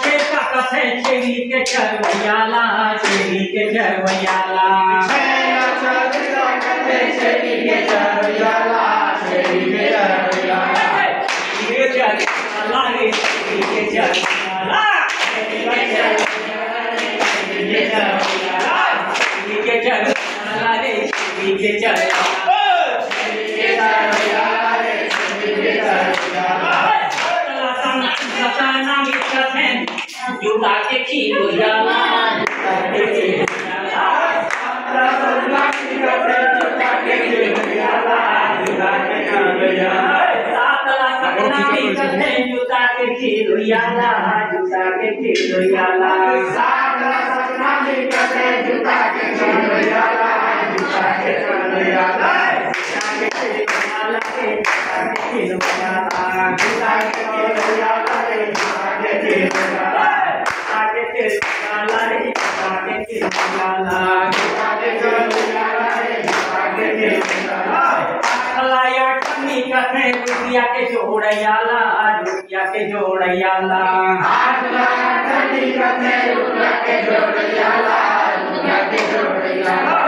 छे का कथे छेरी के चरवैयाला छेरी के चरवैयाला छैला छे का कथे छेरी के चरवैयाला छेरी के चरवैयाला ये चरवैयाला रे छेरी के चरवैयाला छेरी के चरवैयाला छेरी के चरवैयाला रे छेरी के चरवैयाला जुटा के खिलोयाला जुटा के खिलोयाला जुटा के खिलोयाला जुटा के खिलोयाला सातला सपना भी कथे जुटा के खिलोयाला जुटा के खिलोयाला सातला सपना भी कथे जुटा के खिलोयाला जुटा के खिलोयाला जुटा के खिलोयाला जुटा के खिलोयाला जुटा के खिलोयाला जुटा के खिलोयाला रुपया के जोड़ैयाला रुपया के जोड़ैयाला आठ लाख रुपया के जोड़ैयाला रुपया के जोड़ैयाला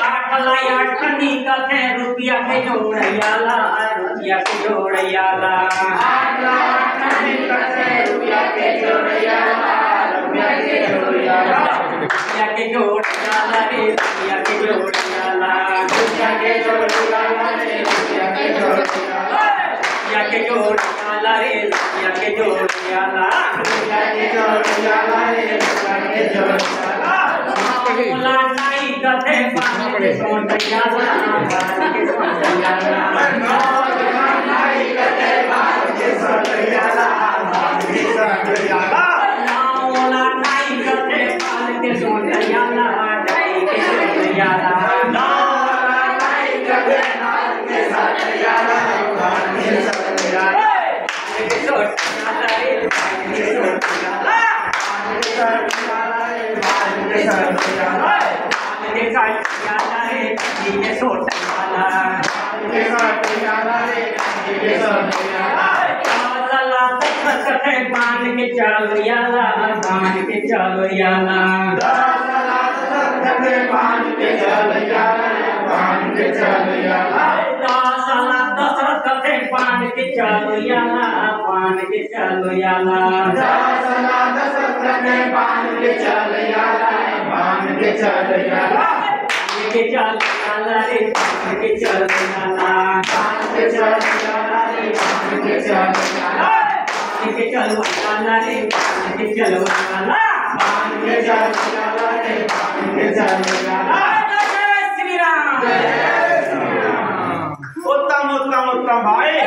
8 लाख ठंडी कथे रुपया के जोड़ैयाला रुपया के जोड़ैयाला 8 लाख ठंडी कथे रुपया के जोड़ैयाला रुपया के जोड़ैयाला रुपया के जोड़ैयाला रे रुपया के जोड़ैयाला रुपया के जोड़ैयाला रे रुपया के जोड़ैयाला रुपया के जोड़ैयाला रे रुपया के जोड़ैयाला रुपया के जोड़ैयाला रे रुपया के जोड़ैयाला मोला नाई कथे पान के सोंदैयाला पान के सोंदैयाला नाई कथे पान के सोंदैयाला पान के सोंदैयाला मोला नाई कथे पान के सोंदैयाला नाई के सोंदैयाला नाई कथे पान के सोंदैयाला पान के सोंदैयाला के सोंदैयाला रे पान के सोंदैयाला बांध के चलो याला बांध के चलो याला बांध के चलो याला बांध के चलो याला 10 लाख 10 कथे बांध के चलो याला बांध के चलो याला 10 लाख 10 कथे बांध के चलो याला बांध के चलो याला के चलो याला रे बांध के चलो याला बांध के चलो याला रे बांध के चलो याला के चलो याला रे बांध के चलो याला बांध के चलो याला रे बांध के चलो याला जय श्री राम उत्तम उत्तम उत्तम भाई।